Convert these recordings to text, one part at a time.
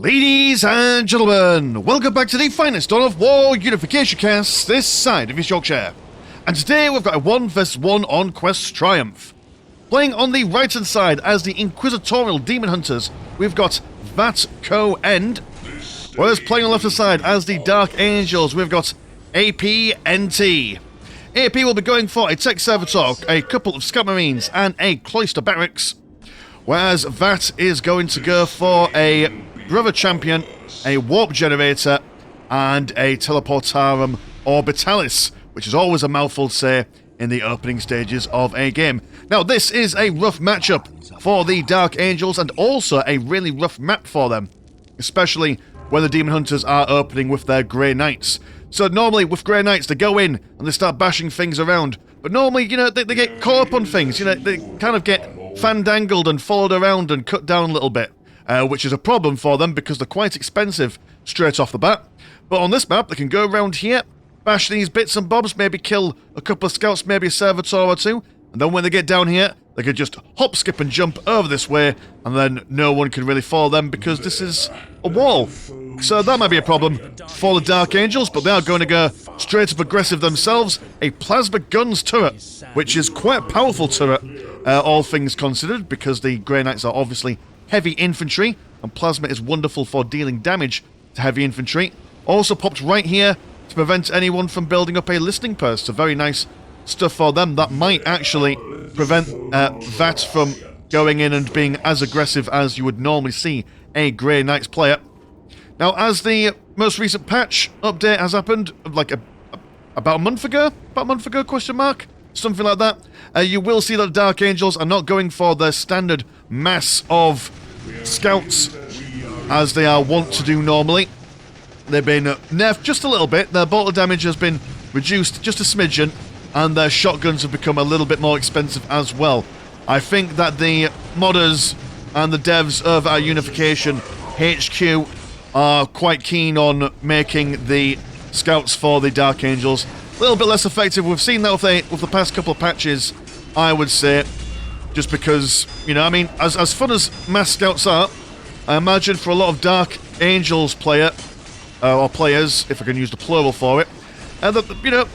Ladies and gentlemen, welcome back to the finest Dawn of War Unification cast this side of East Yorkshire. And today we've got a 1 vs 1 on Quest Triumph. Playing on the right hand side as the Inquisitorial Demon Hunters, we've got Vat Co End. Whereas playing on the left hand side as the Dark Angels, we've got APNT. AP will be going for a Tech Servitor, a couple of Scout Marines, and a Cloister Barracks. Whereas VAT is going to go for a Brother Champion, a Warp Generator, and a Teleportarum Orbitalis, which is always a mouthful to say in the opening stages of a game. Now, this is a rough matchup for the Dark Angels, and also a really rough map for them, especially when the Demon Hunters are opening with their Grey Knights. So normally with Grey Knights, they go in and they start bashing things around, but normally, you know, they get caught up on things, you know, they kind of get fandangled and followed around and cut down a little bit, which is a problem for them because they're quite expensive straight off the bat. But on this map, they can go around here, bash these bits and bobs, maybe kill a couple of scouts, maybe a servitor or two, and then when they get down here, they could just hop, skip and jump over this way, and then no one can really follow them because this is a wall. So that might be a problem for the Dark Angels, but they are going to go straight up aggressive themselves. A Plasma Guns turret, which is quite a powerful turret, all things considered, because the Grey Knights are obviously heavy infantry, and Plasma is wonderful for dealing damage to heavy infantry. Also popped right here to prevent anyone from building up a listening post. So very nice stuff for them. That might actually prevent VAT from going in and being as aggressive as you would normally see a Grey Knights player. Now, as the most recent patch update has happened, like about a month ago, question mark? Something like that. You will see that the Dark Angels are not going for their standard mass of scouts as they are wont to do normally. They've been nerfed just a little bit. Their bolter damage has been reduced just a smidgen, and their shotguns have become a little bit more expensive as well. I think that the modders and the devs of our Unification HQ are quite keen on making the scouts for the Dark Angels a little bit less effective. We've seen that with the past couple of patches, I would say, just because, you know, I mean, as fun as mass scouts are, I imagine for a lot of Dark Angels player, or players, if I can use the plural for it, that, you know,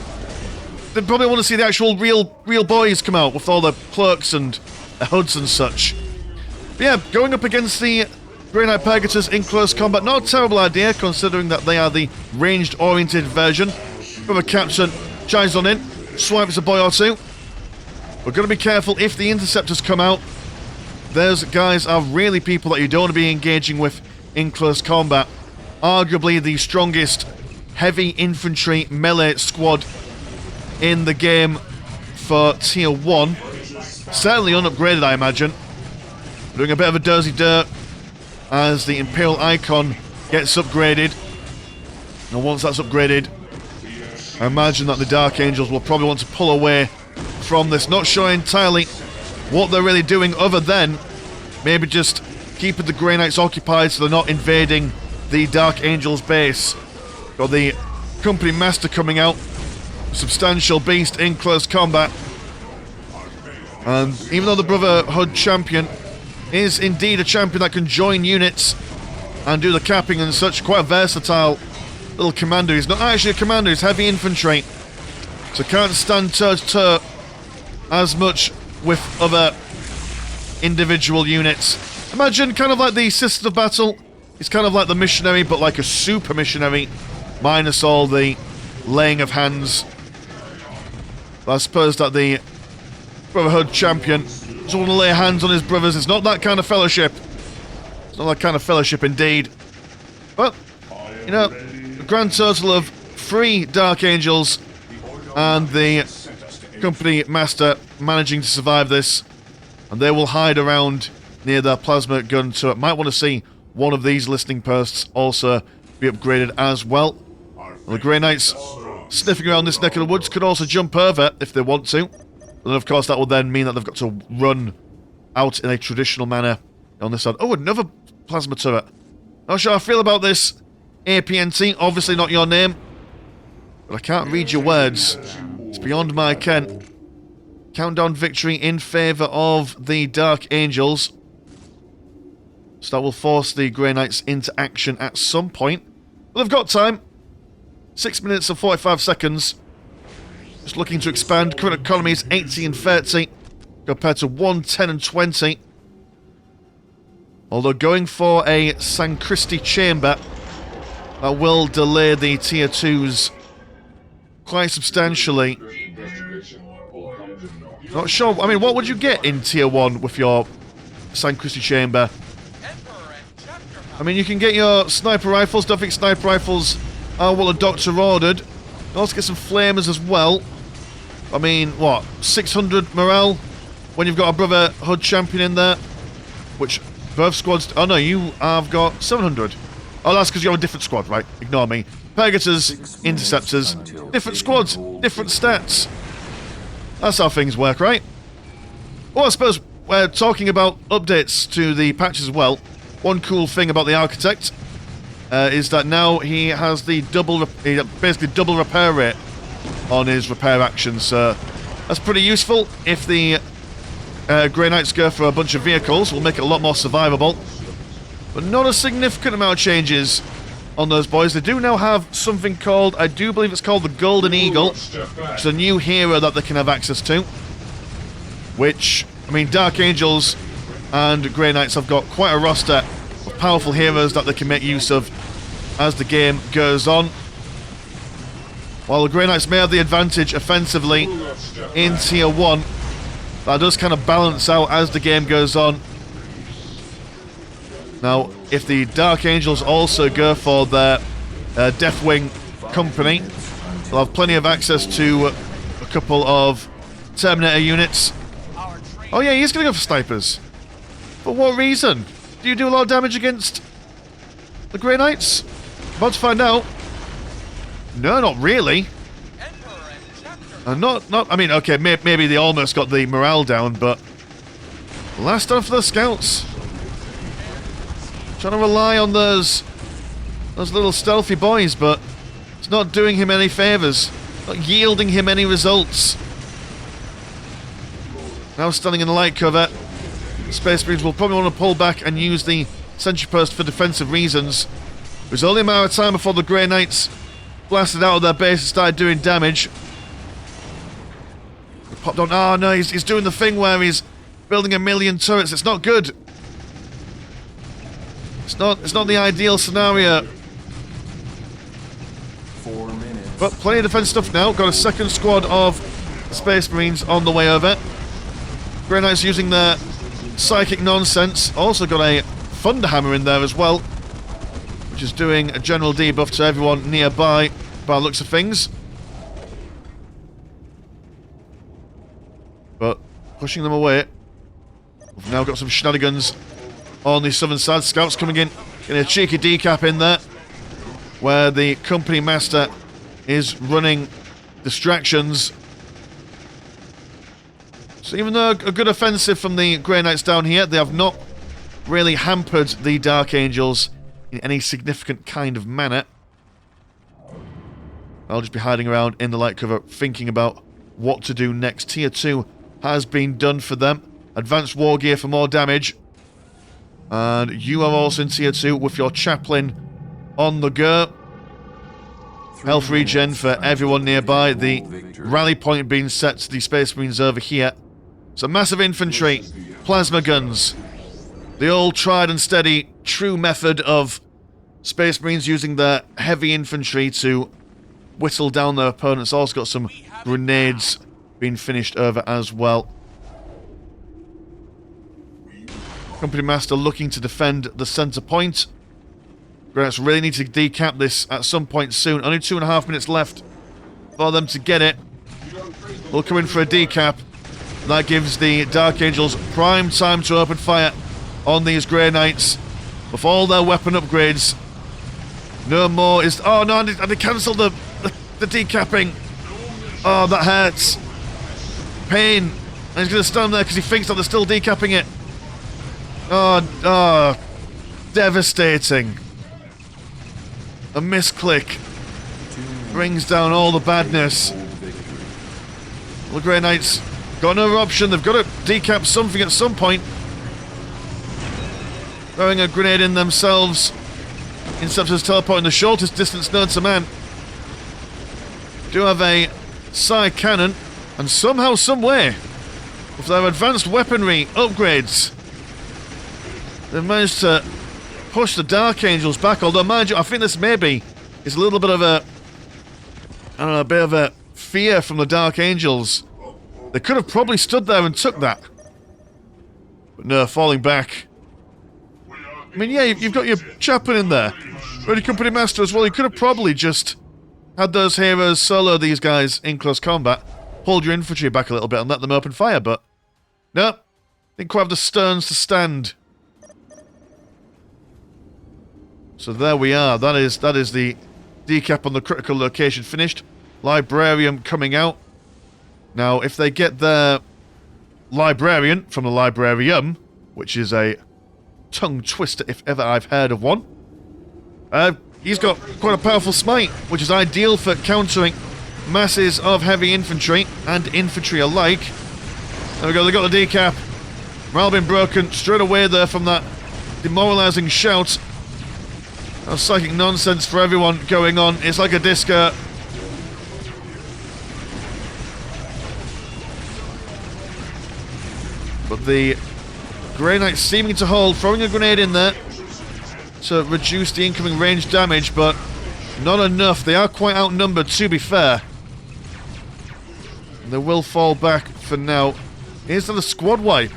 they probably want to see the actual real boys come out with all the cloaks and the hoods and such. But yeah, going up against the Grey Knight Pegasus in close combat, not a terrible idea considering that they are the ranged-oriented version. Brother Captain chimes on in, swipes a boy or two. We're going to be careful if the interceptors come out. Those guys are really people that you don't want to be engaging with in close combat. Arguably the strongest heavy infantry melee squad in the game for Tier 1. Certainly unupgraded, I imagine. Doing a bit of a dozy dirt as the Imperial Icon gets upgraded. And once that's upgraded, I imagine that the Dark Angels will probably want to pull away from this. Not sure entirely what they're really doing other than maybe just keeping the Grey Knights occupied so they're not invading the Dark Angels base. Got the Company Master coming out. Substantial beast in close combat. And even though the Brotherhood Champion is indeed a champion that can join units and do the capping and such, quite a versatile little commander. He's not actually a commander, he's heavy infantry, so can't stand toe-to-toe as much with other individual units. Imagine kind of like the Sisters of Battle. He's kind of like the missionary, but like a super missionary, minus all the laying of hands. But I suppose that the Brotherhood Champion doesn't want to lay hands on his brothers. It's not that kind of fellowship. It's not that kind of fellowship indeed. But, you know, a grand total of 3 Dark Angels and the Company Master managing to survive this. And they will hide around near their Plasma Gun turret. Might want to see one of these listening posts also be upgraded as well. And the Grey Knights sniffing around this neck of the woods could also jump over if they want to. And of course that will then mean that they've got to run out in a traditional manner on this side. Oh, another Plasma turret. Not sure how I feel about this. APNT, obviously not your name. But I can't read your words. It's beyond my ken. Countdown victory in favour of the Dark Angels. So that will force the Grey Knights into action at some point. But they've got time. 6 minutes and 45 seconds. Just looking to expand. Current economy is 80 and 30 compared to 110 and 20. Although going for a San Christi chamber, that will delay the tier 2s quite substantially. Not sure. I mean, what would you get in tier 1 with your San Christi chamber? I mean, you can get your sniper rifles. Don't think sniper rifles are what the doctor ordered. You can also get some flamers as well. I mean, what? 600 morale when you've got a Brotherhood champion in there? Which both squads... Oh no, you have got 700. Oh, that's because you have a different squad, right? Ignore me. Pegasus, Interceptors, different squads, different stats. That's how things work, right? Well, I suppose we're talking about updates to the patch as well. One cool thing about the Architect is that now he has the basically double repair rate on his repair actions. So that's pretty useful. If the Grey Knights go for a bunch of vehicles, will make it a lot more survivable. But not a significant amount of changes on those boys. They do now have something called, I do believe it's called the Golden Eagle, which is a new hero that they can have access to. Which, I mean, Dark Angels and Grey Knights have got quite a roster of powerful heroes that they can make use of as the game goes on. While the Grey Knights may have the advantage offensively in tier 1, that does kind of balance out as the game goes on. Now, if the Dark Angels also go for their Deathwing company, they'll have plenty of access to a couple of Terminator units. Oh yeah, he's going to go for snipers. For what reason? Do you do a lot of damage against the Grey Knights? About to find out. No, not really. I mean, okay, maybe they almost got the morale down, but last time for the scouts. Trying to rely on those little stealthy boys, but it's not doing him any favours. Not yielding him any results. Now standing in the light cover. Space Marines will probably want to pull back and use the sentry post for defensive reasons. It was only a matter of time before the Grey Knights blasted out of their base and started doing damage. They popped on. Oh no, he's doing the thing where he's building 1,000,000 turrets. It's not good. It's not the ideal scenario. 4 minutes. But plenty of defense stuff now. Got a second squad of Space Marines on the way over. Grey Knights using their psychic nonsense. Also got a Thunderhammer in there as well, which is doing a general debuff to everyone nearby by the looks of things. But pushing them away. We've now got some shenanigans on the southern side. Scouts coming in. Getting a cheeky decap in there, where the company master is running distractions. So even though a good offensive from the Grey Knights down here, they have not really hampered the Dark Angels in any significant kind of manner. I'll just be hiding around in the light cover, thinking about what to do next. Tier 2 has been done for them. Advanced war gear for more damage. And you are also in tier 2 with your chaplain on the go. Health regen for everyone nearby. The rally point being set to the Space Marines over here. So massive infantry, plasma guns. The old tried and steady true method of Space Marines using their heavy infantry to whittle down their opponents. Also got some grenades being finished over as well. Company Master looking to defend the center point. Grants really need to decap this at some point soon. Only 2.5 minutes left for them to get it. We'll come in for a decap. That gives the Dark Angels prime time to open fire on these Grey Knights with all their weapon upgrades. No more is... Oh no, and they cancelled the decapping. Oh, that hurts. Pain. And he's going to stand there because he thinks that they're still decapping it. Oh, devastating. A misclick brings down all the badness. The Grey Knights got no option. They've got to decap something at some point. throwing a grenade in themselves. Interceptors teleporting the shortest distance known to man. Do have a psi cannon, and somehow, someway, with their advanced weaponry upgrades, they've managed to push the Dark Angels back. Although, mind you, I think this maybe is a little bit of a, I don't know, a bit of a fear from the Dark Angels. They could have probably stood there and took that. But no, falling back. I mean, yeah, you've got your chaplain in there. Ready company master as well. You could have probably just had those heroes solo these guys in close combat, pulled your infantry back a little bit and let them open fire, but no, didn't quite have the sterns to stand. So there we are. That is the decap on the critical location finished. Librarian coming out. Now, if they get their librarian from the librarium, which is a tongue twister if ever I've heard of one, he's got quite a powerful smite, which is ideal for countering masses of heavy infantry and infantry alike. There we go, they got the decap. Morale been broken straight away there from that demoralising shout. That psychic nonsense for everyone going on. It's like a disco. But the Grey Knights seeming to hold, throwing a grenade in there to reduce the incoming range damage, but not enough. They are quite outnumbered, to be fair. They will fall back for now. Here's to the squad wipe.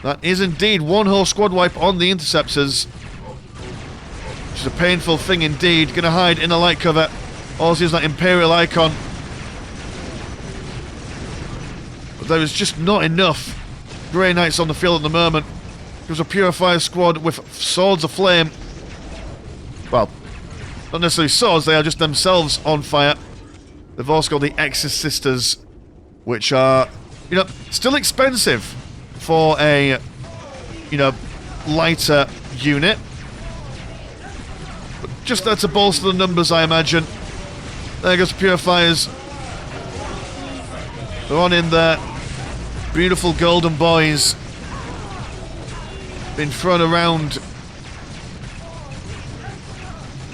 That is indeed one whole squad wipe on the interceptors. Which is a painful thing indeed. Going to hide in a light cover. Also use that Imperial icon. But there is just not enough Grey Knights on the field at the moment. There's a Purifier squad with swords aflame. Well, not necessarily swords, they are just themselves on fire. They've also got the Exorcisters, which are, you know, still expensive for a, you know, lighter unit. But just there to bolster the numbers, I imagine. There goes the Purifiers. They're on in there. Beautiful golden boys. Been thrown around.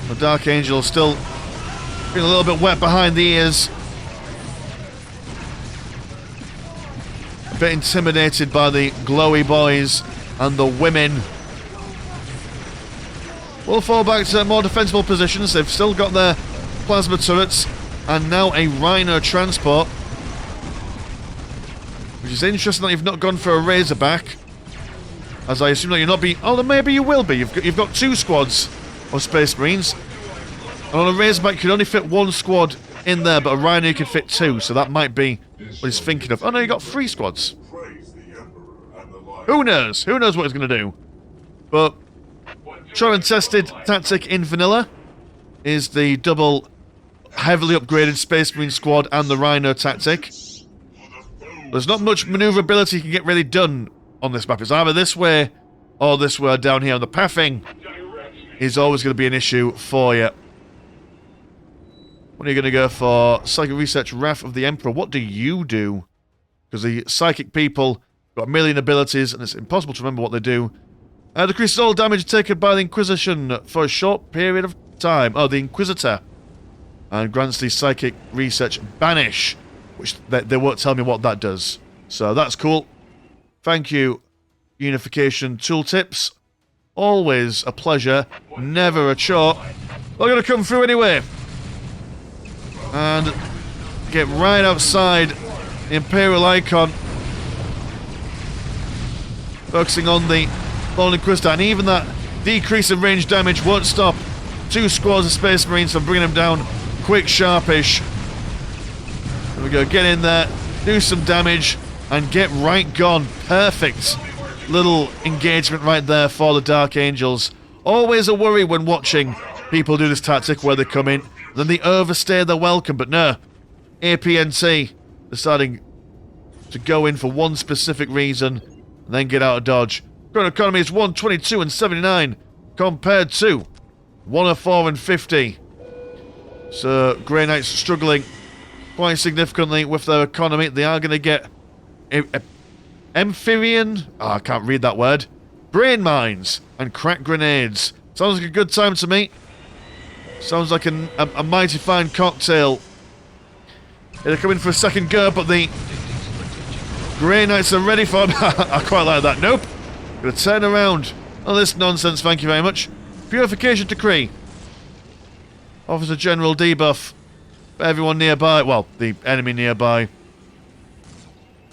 The Dark Angel still being a little bit wet behind the ears. A bit intimidated by the glowy boys and the women. We'll fall back to more defensible positions. They've still got their plasma turrets and now a Rhino transport. Which is interesting that you've not gone for a Razorback. As I assume that you're not be... Oh, then maybe you will be. You've got two squads of Space Marines. And on a Razorback, you can only fit one squad in there, but a Rhino you can fit two, so that might be what he's thinking of. Oh no, you got three squads. Who knows? Who knows what he's going to do? But tried and tested tactic in vanilla is the double heavily upgraded Space Marine squad and the Rhino tactic. There's not much maneuverability you can get really done on this map. It's either this way or this way down here. And the pathing is always going to be an issue for you. What are you going to go for? Psychic Research, Wrath of the Emperor. What do you do? Because the psychic people got a million abilities and it's impossible to remember what they do. Decreases all damage taken by the Inquisition for a short period of time. Oh, the Inquisitor. And grants the Psychic Research Banish, which they won't tell me what that does. So that's cool. Thank you, Unification Tooltips. Always a pleasure, never a chore. They're going to come through anyway. And get right outside the Imperial icon. Focusing on the Fallen Inquisitor, and even that decrease in range damage won't stop two squads of Space Marines from bringing them down quick, sharpish. There we go, get in there, do some damage, and get right gone. Perfect little engagement right there for the Dark Angels. Always a worry when watching people do this tactic where they come in, then they overstay their welcome, but no. APNT deciding to go in for one specific reason, and then get out of dodge. Current economy is 122 and 79, compared to 104 and 50. So, Grey Knights struggling quite significantly with their economy. They are going to get amphibian, I can't read that word, brain mines, and crack grenades. Sounds like a good time to me. Sounds like a mighty fine cocktail. They're coming for a second go, but the Grey Knights are ready for... I quite like that. Nope. Gonna turn around. Oh, this nonsense, thank you very much. Purification decree. Offers a general debuff for everyone nearby. Well, the enemy nearby.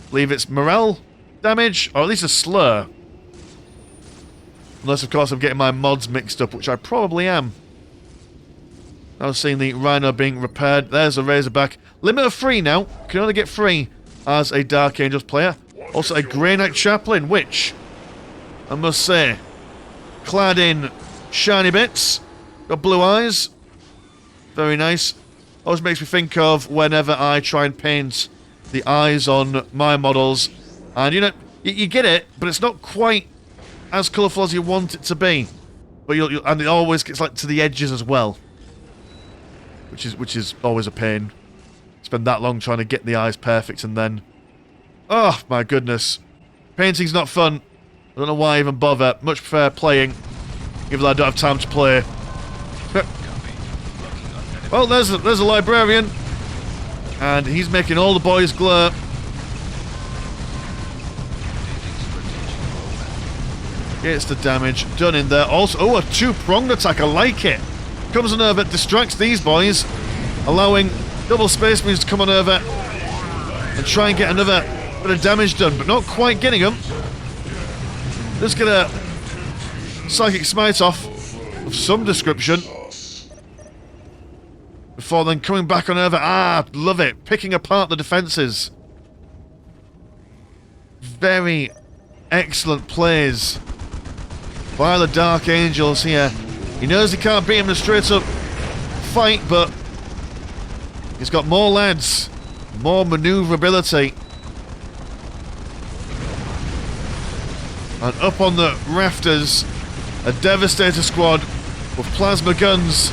Believe it's morale damage, or at least a slur. Unless, of course, I'm getting my mods mixed up, which I probably am. I was seeing the Rhino being repaired. There's a Razorback. Limit of 3 now. Can only get 3 as a Dark Angels player. Also a Grey Knight Chaplain, which, I must say, clad in shiny bits. Got blue eyes. Very nice. Always makes me think of whenever I try and paint the eyes on my models. And, you know, you get it, but it's not quite as colourful as you want it to be. But and it always gets, like, to the edges as well. Which is always a pain. Spend that long trying to get the eyes perfect and then... Oh, my goodness. Painting's not fun. I don't know why I even bother. Much prefer playing, even though I don't have time to play. Well, there's a librarian. And he's making all the boys glow. Gets the damage done in there. Also, oh, a two-pronged attack. I like it. Comes on over, distracts these boys, allowing double Space Marines to come on over and try and get another bit of damage done, but not quite getting them. Let's get a Psychic Smite off of some description before then coming back on over. Ah, love it. Picking apart the defences. Very excellent plays by the Dark Angels here. He knows he can't beat him in a straight-up fight, but he's got more lads, more manoeuvrability. And up on the rafters, a Devastator squad with plasma guns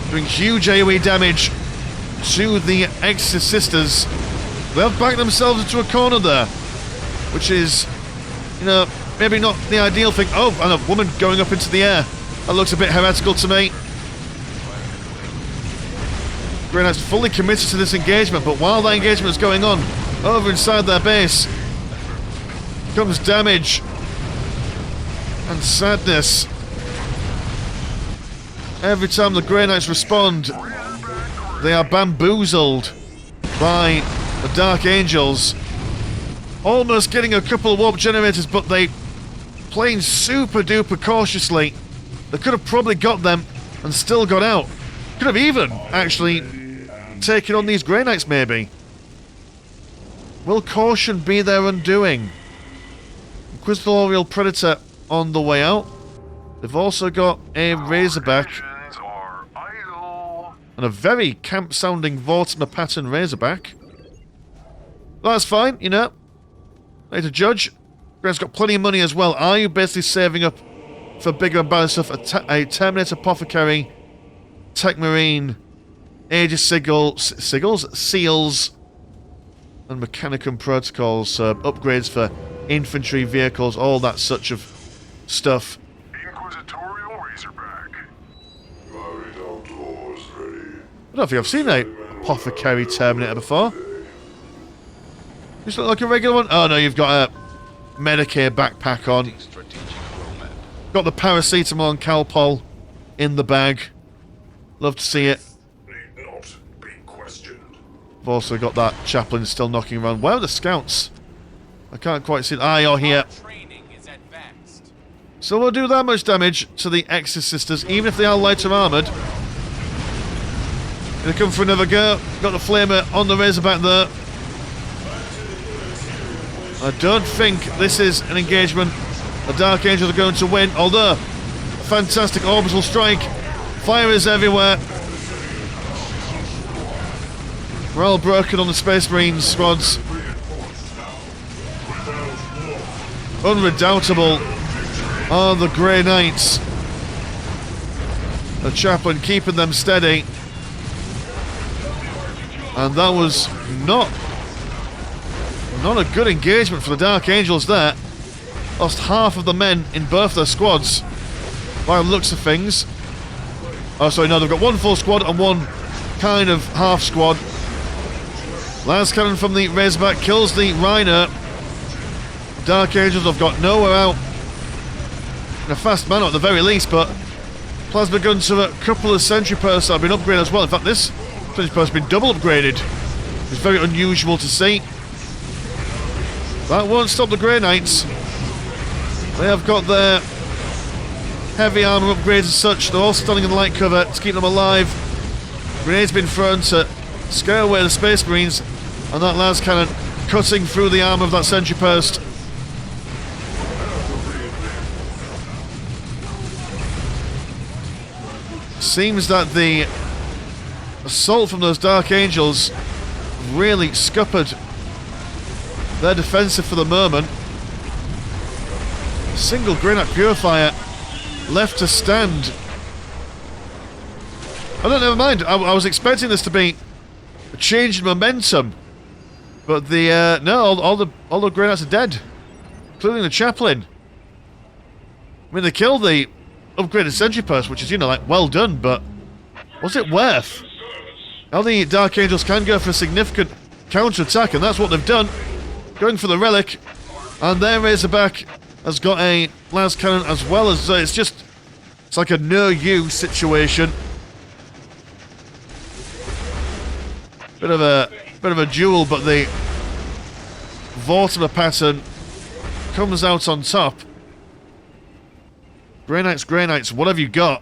doing huge AoE damage to the Exorcist Sisters. They have backed themselves into a corner there, which is, you know, maybe not the ideal thing. Oh, and a woman going up into the air. That looks a bit heretical to me. Grey Knights fully committed to this engagement, but while that engagement is going on, over inside their base, comes damage and sadness. Every time the Grey Knights respond, they are bamboozled by the Dark Angels. Almost getting a couple of warp generators, but they playing super duper cautiously. They could have probably got them and still got out. Could have even actually taken on these Grey Knights, maybe. Will caution be their undoing? Inquisitorial Predator on the way out. They've also got a Razorback and a very camp-sounding Vortimer pattern Razorback. That's fine, you know. Need to judge. Grant's got plenty of money as well. Are you basically saving up for bigger and better stuff? A Terminator Apothecary, Tech Marine, Aegis Seals, and Mechanicum Protocols. Upgrades for infantry vehicles, all that such of stuff. Inquisitorial Razorback. I don't think I've seen a Apothecary Terminator before. Just look like a regular one. Oh no, you've got a Medicare backpack on. Got the paracetamol and Calpol in the bag. Love to see it. Need not be questioned. I've also got that chaplain still knocking around. Where are the scouts? I can't quite see it. Ah, you're here. So we'll do that much damage to the Exorcist Sisters, even if they are lighter armoured. Gonna come for another go. Got the flamer on the Razorback there. I don't think this is an engagement the Dark Angels are going to win, although a fantastic orbital strike. Fire is everywhere. Morale broken on the Space Marines squads. Unredoubtable are the Grey Knights. The chaplain keeping them steady. And that was not a good engagement for the Dark Angels there. lost half of the men in both their squads. By the looks of things. Oh, sorry, no, they've got one full squad and one kind of half squad. Last cannon from the Razorback kills the Rhino. Dark Angels have got nowhere out. In a fast manner at the very least, but plasma guns to a couple of sentry posts have been upgraded as well. In fact, this sentry post has been double upgraded. It's very unusual to see. That won't stop the Grey Knights. They have got their heavy armour upgrades as such. They're all standing in light cover to keep them alive. Grenades been thrown to scare away the Space Marines, and that last cannon cutting through the armour of that sentry post. Seems that the assault from those Dark Angels really scuppered their defensive for the moment. Single Grenade Purifier left to stand. Oh no, never mind. I was expecting this to be a change in momentum, but the no, all the Grey Knights are dead, including the Chaplain. I mean, they killed the upgraded sentry post, which is, you know, like, well done, but was it worth? Now the Dark Angels can go for a significant counter-attack, and that's what they've done. Going for the Relic, and their Razorback has got a last cannon as well as it's like a no-you situation. Bit of a duel, but the Vortimer pattern comes out on top. Grey Knights, what have you got?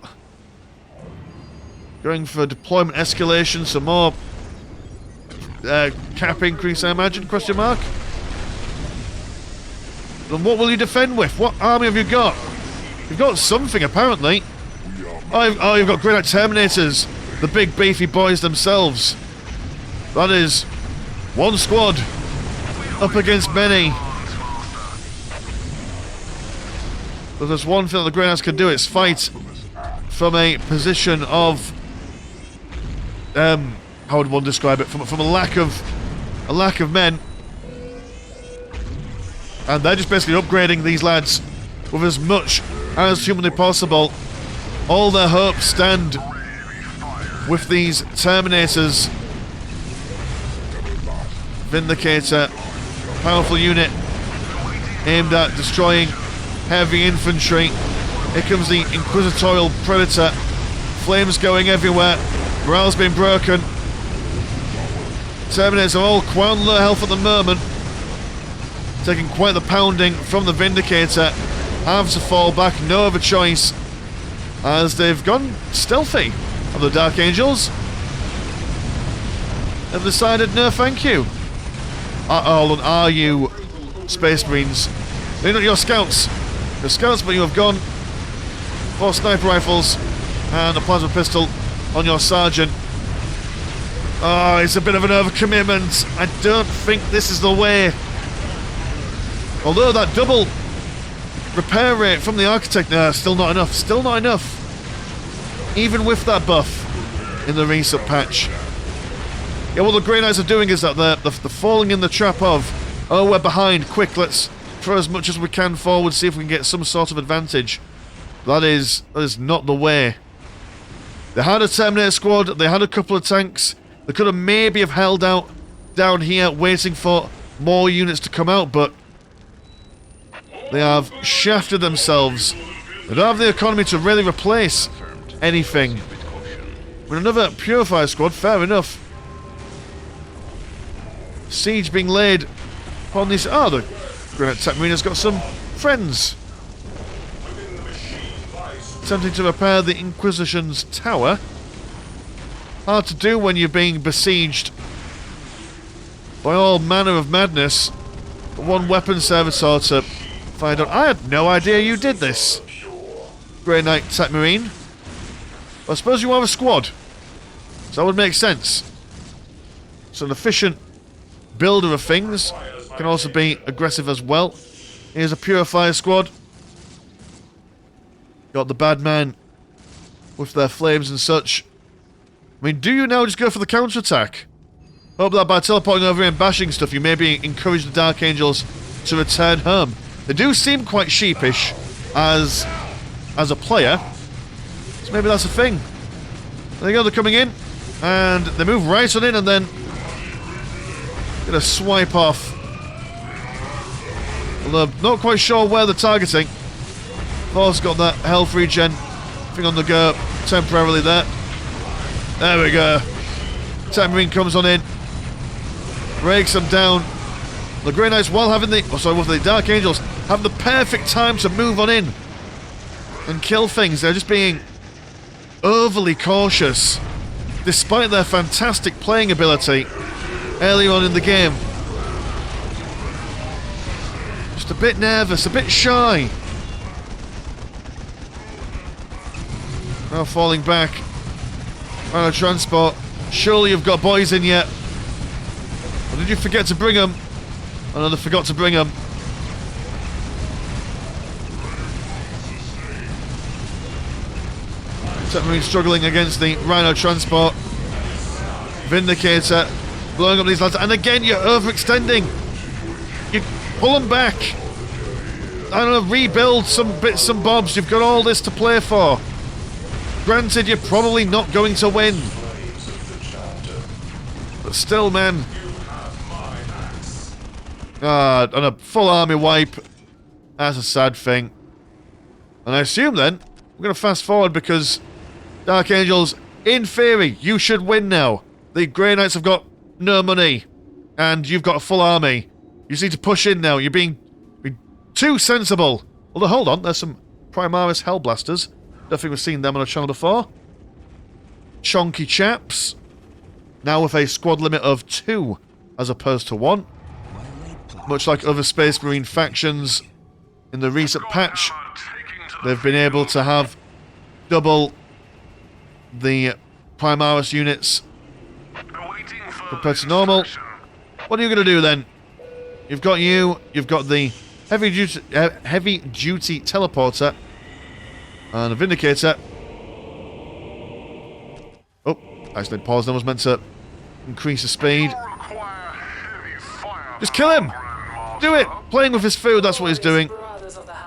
Going for deployment escalation, some more cap increase, I imagine, question mark? Then what will you defend with? What army have you got? You've got something, apparently. Oh, you've got Grey Knight Terminators, the big beefy boys themselves. That is one squad up against many. But there's one thing that the Grey Knights can do, it's fight from a position of how would one describe it? From a lack of men. And they're just basically upgrading these lads with as much as humanly possible. All their hopes stand with these Terminators. Vindicator, powerful unit aimed at destroying heavy infantry. Here comes the Inquisitorial Predator. Flames going everywhere. Morale's been broken. Terminators are all quite low health at the moment. Taking quite the pounding from the Vindicator. Have to fall back, no other choice, as they've gone stealthy. And the Dark Angels have decided no thank you. Are you Space Marines? They're not your scouts. You're scouts, but you have gone for sniper rifles and a plasma pistol on your sergeant. Oh, it's a bit of an overcommitment. I don't think this is the way. Although that double repair rate from the Architect, still not enough. Still not enough. Even with that buff in the reset patch. Yeah, what the Grey Knights are doing is that they're falling in the trap of, oh, we're behind, quick, let's throw as much as we can forward, see if we can get some sort of advantage. That is not the way. They had a Terminator squad, they had a couple of tanks, they could have maybe have held out down here waiting for more units to come out, but they have shafted themselves. They don't have the economy to really replace anything. With another Purifier squad, fair enough. Siege being laid upon this. Oh, the Grey Knight Marina's got some friends. Attempting to repair the Inquisition's tower. Hard to do when you're being besieged by all manner of madness. One weapon servitor to find out. I had no idea you did this, Grey Knight Tech Marine. I suppose you have a squad, so that would make sense. It's an efficient builder of things. Can also be aggressive as well. Here's a Purifier squad. Got the bad man with their flames and such. I mean, do you now just go for the counter-attack? Hope that by teleporting over here and bashing stuff, you maybe encourage the Dark Angels to return home. They do seem quite sheepish as a player. So maybe that's a thing. There you go, they're coming in. And they move right on in and then gonna swipe off. Although not quite sure where they're targeting. Thor's got that health regen thing on the go temporarily there. There we go. Marine comes on in. Breaks them down. The Grey Knights, while having the... Oh, sorry, with the Dark Angels, have the perfect time to move on in and kill things. They're just being overly cautious, despite their fantastic playing ability early on in the game. Just a bit nervous, a bit shy. Now falling back. On a transport. Surely you've got boys in yet. Or did you forget to bring them? Oh no, they forgot to bring them. Marine struggling against the Rhino transport. Vindicator blowing up these lads, and again you're overextending. You pull them back. I don't know, rebuild some bits and bobs. You've got all this to play for. Granted, you're probably not going to win. But still, man. On a full army wipe. That's a sad thing. And I assume then, we're going to fast forward because Dark Angels, in theory, you should win now. The Grey Knights have got no money. And you've got a full army. You just need to push in now. You're being too sensible. Although, hold on, there's some Primaris Hellblasters. Don't think we've seen them on a channel before. Chonky chaps. Now with a squad limit of 2 as opposed to 1. Much like other Space Marine factions in the recent patch, they've been able to have double the Primaris units compared to normal. What are you going to do then? You've got the heavy duty teleporter and a Vindicator. Oh, actually paused. That was meant to increase the speed. Just kill him! Do it! Playing with his food, that's what he's doing.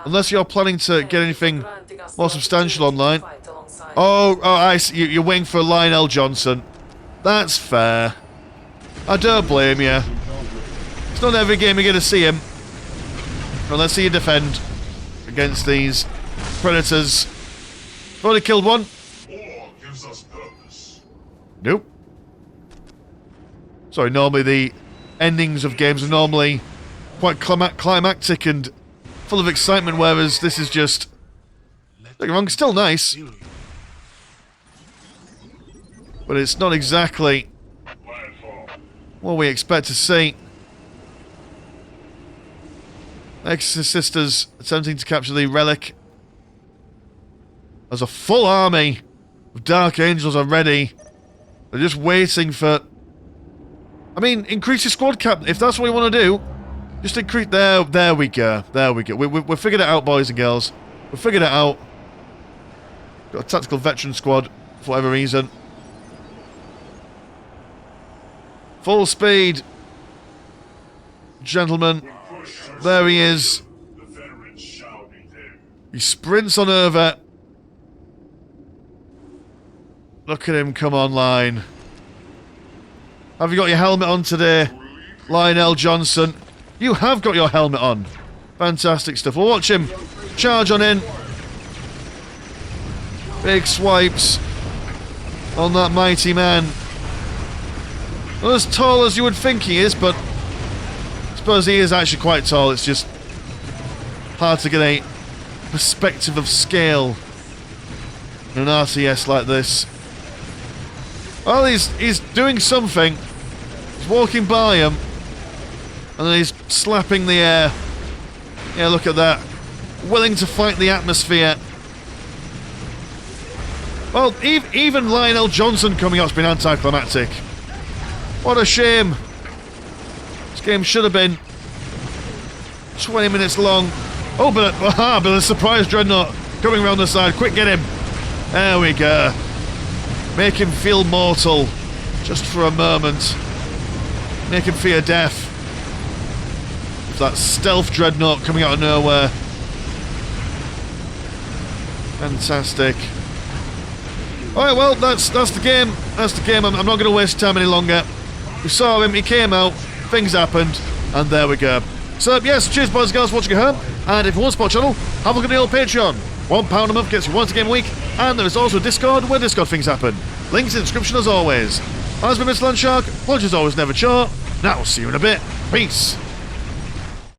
Unless you're planning to get anything more substantial online. Oh, I see. You're waiting for Lionel Johnson. That's fair. I don't blame you. It's not every game you're going to see him. Unless you defend against these predators. I've already killed one. Nope. Sorry, normally the endings of games are normally quite climactic and full of excitement, whereas this is just... Don't get me wrong, still nice. But it's not exactly what we expect to see. Exorcist Sisters attempting to capture the relic. There's a full army of Dark Angels already. They're just waiting for... I mean, increase your squad cap if that's what you want to do. Just increase... There we go. There we go. We figured it out, boys and girls. We figured it out. Got a tactical veteran squad, for whatever reason. Full speed. Gentlemen. There he is. He sprints on over. Look at him come online. Have you got your helmet on today, Lionel Johnson? You have got your helmet on. Fantastic stuff. We'll watch him charge on in. Big swipes on that mighty man. Not as tall as you would think he is, but I suppose he is actually quite tall. It's just hard to get a perspective of scale in an RTS like this. Well, he's doing something. He's walking by him, and then he's slapping the air. Yeah, look at that. Willing to fight the atmosphere. Well, even Lionel Johnson coming out's been anticlimactic. What a shame. This game should have been 20 minutes long. Oh, but a surprise dreadnought coming around the side. Quick, get him. There we go. Make him feel mortal. Just for a moment. Make him fear death. That stealth dreadnought coming out of nowhere. Fantastic. Alright, well, that's the game. That's the game. I'm not going to waste time any longer. We saw him, he came out, things happened, and there we go. So, yes, cheers, boys and girls, for watching at home. And if you want to support the channel, have a look at the old Patreon. £1 a month gets you once a game a week, and there is also Discord where Discord things happen. Links in the description as always. As been Mr. Landshark, apologies always never short. Now, see you in a bit. Peace.